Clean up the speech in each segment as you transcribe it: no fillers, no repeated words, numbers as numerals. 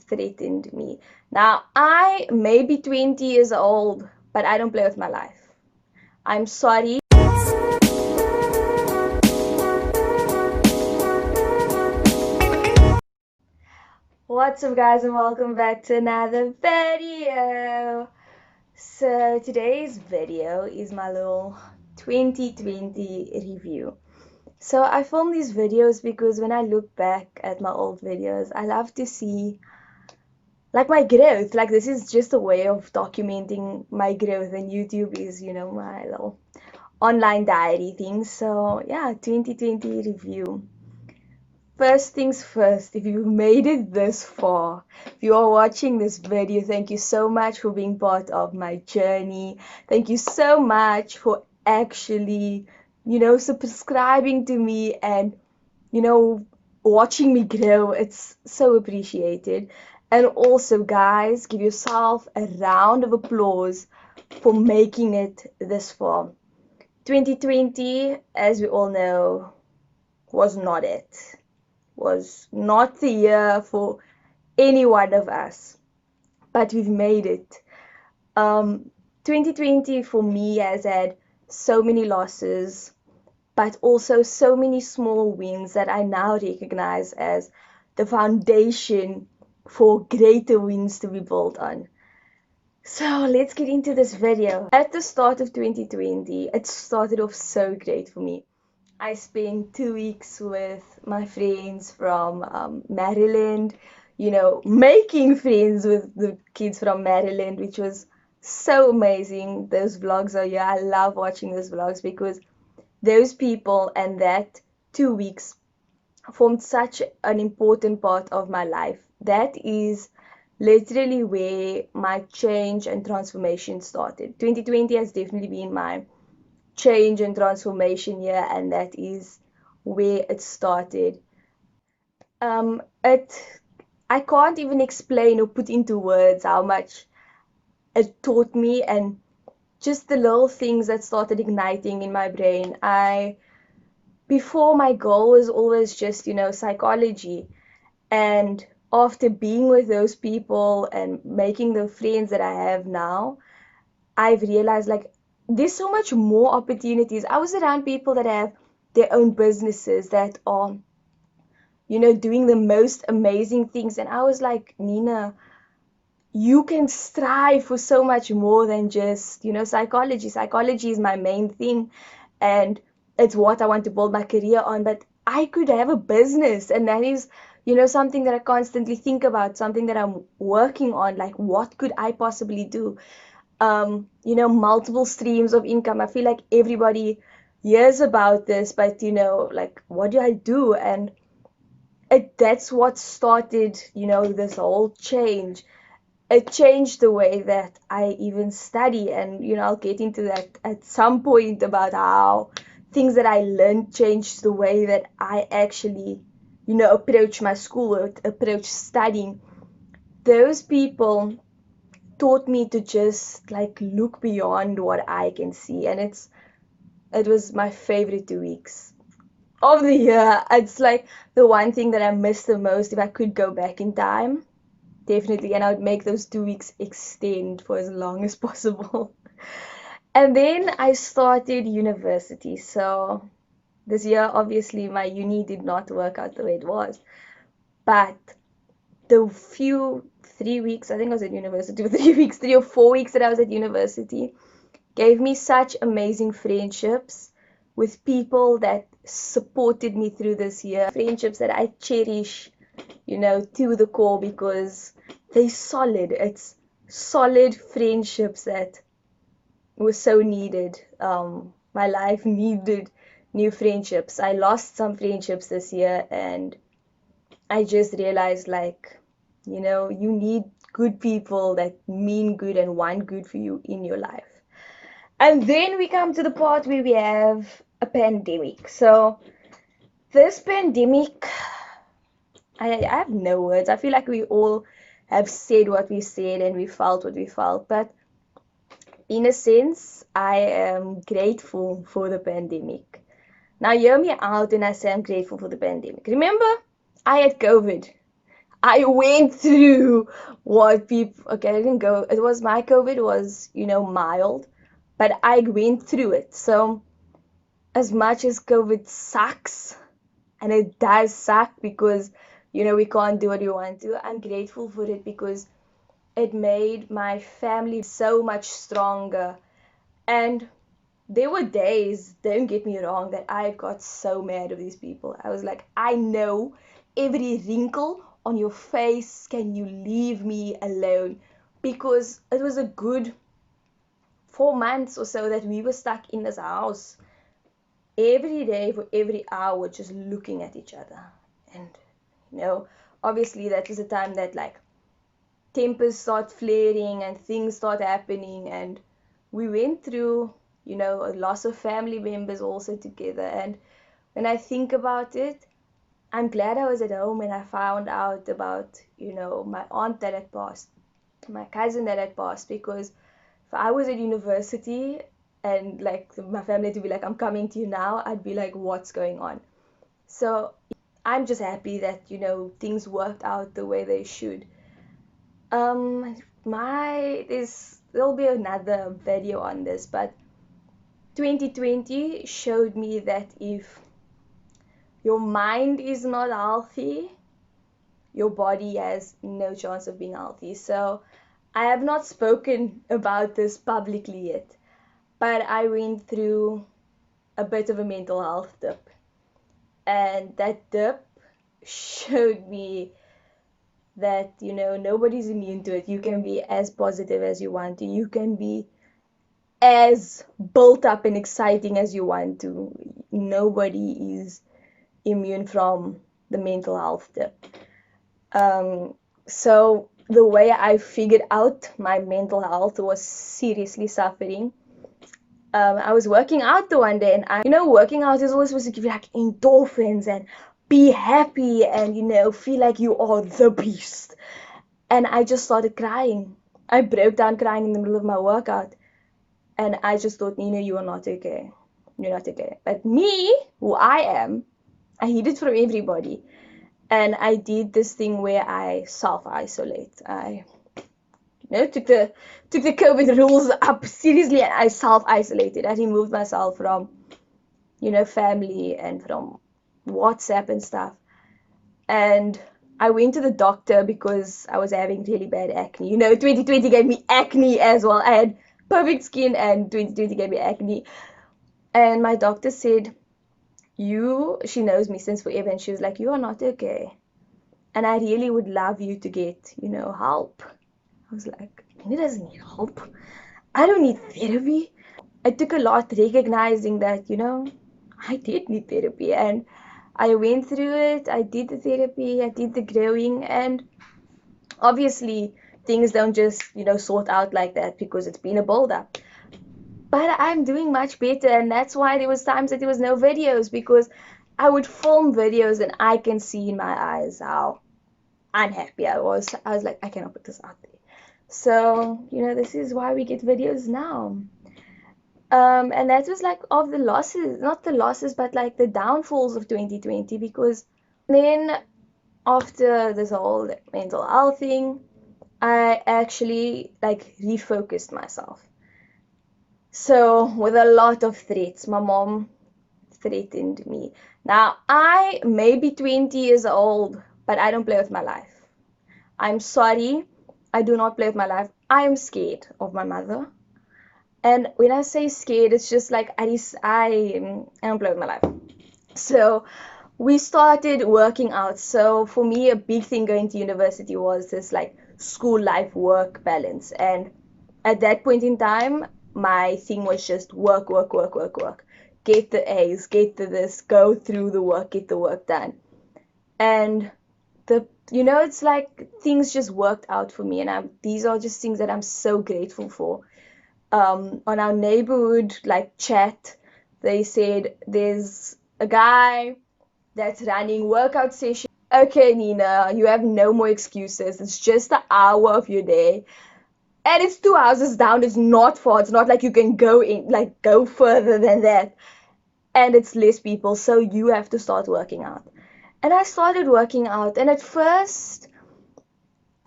threatened me. Now, I may be 20 years old, but I don't play with my life. I'm sorry. What's up, guys, and welcome back to another video. So today's video is my little 2020 review. So I filmed these videos because when I look back at my old videos, I love to see like my growth. Like, this is just a way of documenting my growth, and YouTube is, my little online diary thing. So yeah, 2020 review. First things first, if you've made it this far, if you are watching this video, thank you so much for being part of my journey. Thank you so much for actually, subscribing to me and, watching me grow. It's so appreciated. And also, guys, give yourself a round of applause for making it this far. 2020, as we all know, was not it. Was not the year for any one of us, but we've made it. 2020 for me has had so many losses, but also so many small wins that I now recognize as the foundation for greater wins to be built on. So let's get into this video. At the start of 2020, it started off so great for me. I spent 2 weeks with my friends from Maryland, making friends with the kids from Maryland, which was so amazing. Those vlogs are, I love watching those vlogs because those people and that 2 weeks formed such an important part of my life. That is literally where my change and transformation started. 2020 has definitely been my change and transformation year, and that is where it started. I can't even explain or put into words how much it taught me, and just the little things that started igniting in my brain. Before, my goal was always just, psychology, and after being with those people and making the friends that I have now, I've realized, like, there's so much more opportunities. I was around people that have their own businesses that are, doing the most amazing things. And I was like, Nina, you can strive for so much more than just, psychology. Psychology is my main thing, and it's what I want to build my career on. But I could have a business, and that is, something that I constantly think about, something that I'm working on. Like, what could I possibly do? Multiple streams of income. I feel like everybody hears about this, but like, what do I do? And that's what started, this whole change. It changed the way that I even study, and I'll get into that at some point about how things that I learned changed the way that I actually, approach my school or approach studying. Those people taught me to just like look beyond what I can see, and it was my favorite 2 weeks of the year. It's like the one thing that I miss the most. If I could go back in time, definitely, and I would make those 2 weeks extend for as long as possible. And then I started university. So this year, obviously, my uni did not work out the way it was, but the few 3 weeks, I think I was at university for 3 weeks, 3 or 4 weeks that I was at university, gave me such amazing friendships with people that supported me through this year. Friendships that I cherish, to the core, because they're solid. It's solid friendships that were so needed. My life needed new friendships. I lost some friendships this year, and I just realized, like, you need good people that mean good and want good for you in your life. And then we come to the part where we have a pandemic. So this pandemic, I have no words. I feel like we all have said what we said and we felt what we felt. But in a sense, I am grateful for the pandemic. Now, hear me out when I say I'm grateful for the pandemic. Remember, I had COVID. I went through what people, okay, I didn't go, it was my COVID was, mild, but I went through it. So as much as COVID sucks, and it does suck because, we can't do what we want to, I'm grateful for it because it made my family so much stronger. And there were days, don't get me wrong, that I got so mad at these people. I was like, I know every wrinkle on your face. Can you leave me alone? Because it was a good 4 months or so that we were stuck in this house every day for every hour, just looking at each other. And, obviously that was a time that like tempers start flaring and things start happening, and we went through a loss of family members also together. And when I think about it, I'm glad I was at home and I found out about my aunt that had passed, my cousin that had passed, because if I was at university and like my family to be like, I'm coming to you now, I'd be like, what's going on? So I'm just happy that things worked out the way they should. There'll be another video on this, but 2020 showed me that if your mind is not healthy, your body has no chance of being healthy. So I have not spoken about this publicly yet, but I went through a bit of a mental health dip, and that dip showed me that nobody's immune to it. You can be as positive as you want to, you can be as built up and exciting as you want to. Nobody is immune from the mental health dip. So the way I figured out my mental health was seriously suffering. I was working out the one day, and working out is always supposed to give you like endorphins and be happy and feel like you are the beast. And I just started crying. I broke down crying in the middle of my workout, and I just thought, Nina, you are not okay. You're not okay. But me, who I am, I hid it from everybody. And I did this thing where I self-isolate. I took the COVID rules up seriously, and I self-isolated. I removed myself from, family and from WhatsApp and stuff. And I went to the doctor because I was having really bad acne. 2020 gave me acne as well. I had perfect skin, and 2020 gave me acne. And my doctor said, she knows me since forever, and she was like, you are not okay. And I really would love you to get, help. I was like, he doesn't need help. I don't need therapy. I took a lot recognizing that, I did need therapy. And I went through it. I did the therapy. I did the growing. And obviously, things don't just, sort out like that because it's been a build-up. But I'm doing much better. And that's why there was times that there was no videos, because I would film videos and I can see in my eyes how unhappy I was. I was like, I cannot put this out there. So, this is why we get videos now. And that was like of the losses, not the losses, but like the downfalls of 2020, because then after this whole mental health thing, I actually like refocused myself. So with a lot of threats, my mom threatened me. Now, I may be 20 years old, but I don't play with my life. I'm sorry, I do not play with my life. I am scared of my mother. And when I say scared, it's just like I don't play with my life. So we started working out. So for me, a big thing going to university was this like school life work balance. And at that point in time, my thing was just work. Get the A's, get the this, go through the work, get the work done. And it's like things just worked out for me. And these are just things that I'm so grateful for. On our neighborhood like chat, they said there's a guy that's running workout session. Okay, Nina, you have no more excuses. It's just an hour of your day, and it's 2 houses down. It's not far. It's not like you can go further than that, and it's less people, so you have to start working out. And I started working out, and at first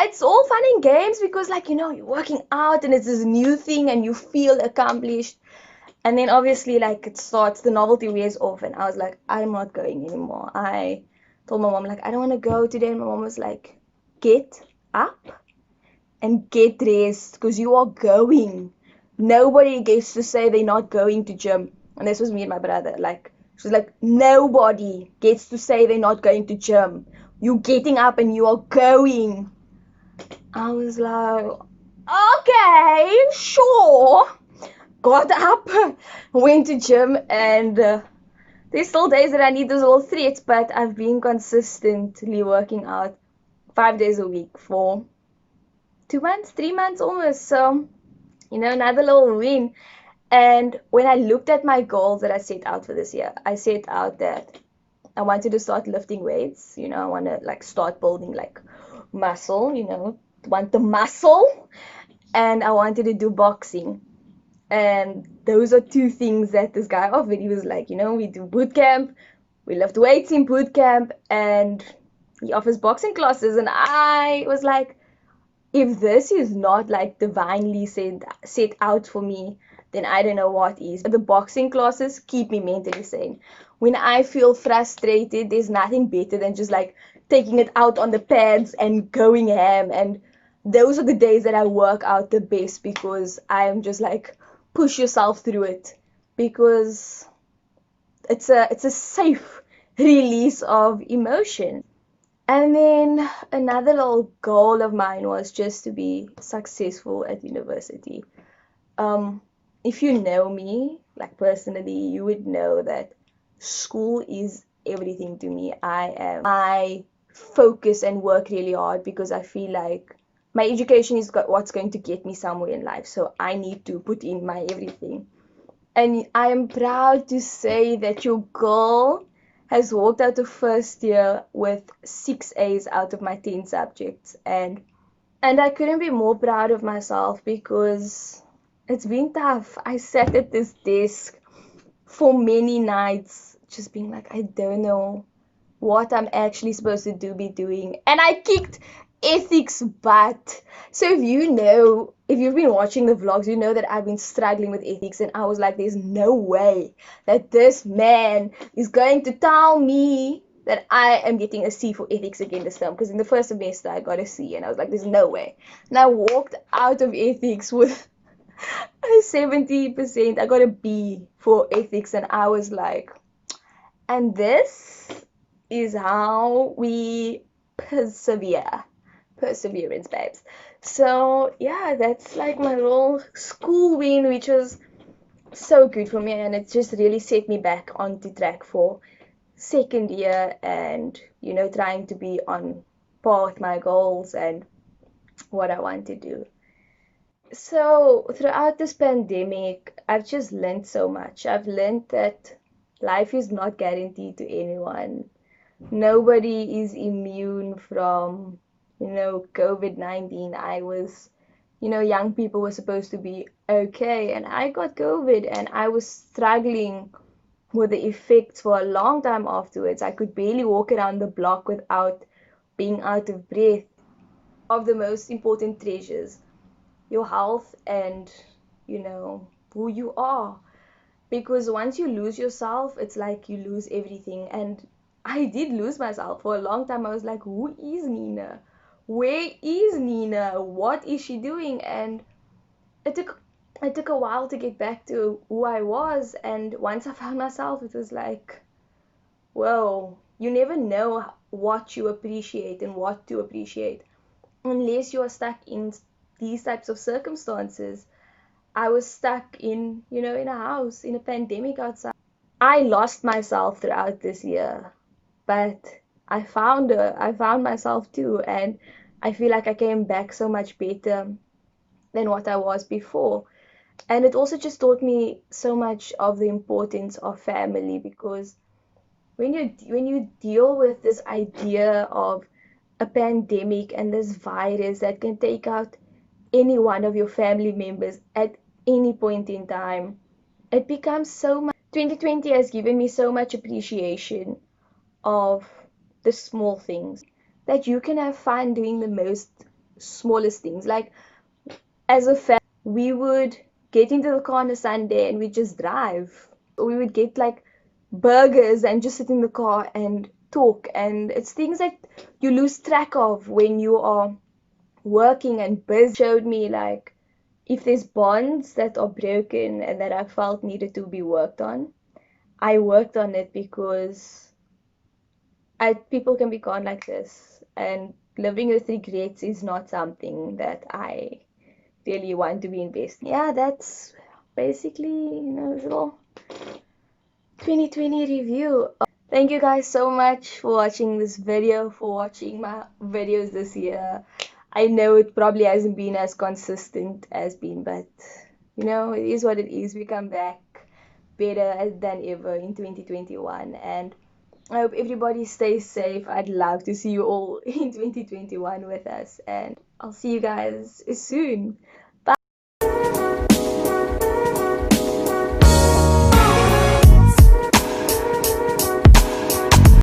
it's all fun and games because, like, you're working out and it's this new thing and you feel accomplished. And then obviously, like, it starts, the novelty wears off, and I was like, I'm not going anymore. I told my mom, like, I don't want to go today. And my mom was like, get up and get dressed because you are going. Nobody gets to say they're not going to gym. And this was me and my brother. Like, she was like, nobody gets to say they're not going to gym. You getting up and you are going. I was like, okay, sure. Got up, went to gym, and there's still days that I need those little threats, but I've been consistently working out 5 days a week for 2 months, 3 months almost. So, another little win. And when I looked at my goals that I set out for this year, I set out that I wanted to start lifting weights. I want to like start building like muscle, want the muscle. And I wanted to do boxing. And those are two things that this guy offered. He was like, we do boot camp, we lift weights in boot camp, and he offers boxing classes. And I was like, if this is not like divinely set out for me, then I don't know what is. The boxing classes keep me mentally sane. When I feel frustrated, there's nothing better than just like taking it out on the pads and going ham. And those are the days that I work out the best because I am just like, push yourself through it because it's a safe release of emotion. And then another little goal of mine was just to be successful at university. Um, if you know me, like personally, you would know that school is everything to me. I focus and work really hard because I feel like my education is what's going to get me somewhere in life. So I need to put in my everything. And I am proud to say that your girl has walked out of first year with 6 A's out of my 10 subjects. And I couldn't be more proud of myself because it's been tough. I sat at this desk for many nights just being like, I don't know what I'm actually supposed to be doing. And I kicked ethics butt. So if you've been watching the vlogs, you know that I've been struggling with ethics, and I was like, there's no way that this man is going to tell me that I am getting a C for ethics again this term. Because in the first semester I got a C, and I was like, there's no way. And I walked out of ethics with a 70%. I got a B for ethics, and I was like, and this is how we persevere. Perseverance, babes. So yeah, that's like my little school win, which was so good for me, and it just really set me back onto track for second year and trying to be on par with my goals and what I want to do. So throughout this pandemic, I've just learned so much. I've learned that life is not guaranteed to anyone. Nobody is immune from, COVID-19. I was, young people were supposed to be okay, and I got COVID, and I was struggling with the effects for a long time afterwards. I could barely walk around the block without being out of breath. Of the most important treasures, your health and, who you are. Because once you lose yourself, it's like you lose everything. And I did lose myself for a long time. I was like, who is Nina? Where is Nina? What is she doing? And it took a while to get back to who I was. And once I found myself, it was like, whoa, you never know what you appreciate and what to appreciate unless you are stuck in these types of circumstances. I was stuck in a house, in a pandemic outside. I lost myself throughout this year, but I found her. I found myself too, and I feel like I came back so much better than what I was before. And it also just taught me so much of the importance of family because when you deal with this idea of a pandemic and this virus that can take out any one of your family members at any point in time, it becomes so much. 2020 has given me so much appreciation of the small things that you can have fun doing the most smallest things. Like as a family, we would get into the car on a Sunday and we'd just drive. We would get like burgers and just sit in the car and talk. And it's things that you lose track of when you are working and busy. Showed me like if there's bonds that are broken and that I felt needed to be worked on, I worked on it because people can be gone like this, and living with regrets is not something that I really want to be invested. Yeah, that's basically, this little 2020 review. Thank you guys so much for watching this video, for watching my videos this year. I know it probably hasn't been as consistent as been, but it is what it is. We come back better than ever in 2021, and I hope everybody stays safe. I'd love to see you all in 2021 with us, and I'll see you guys soon.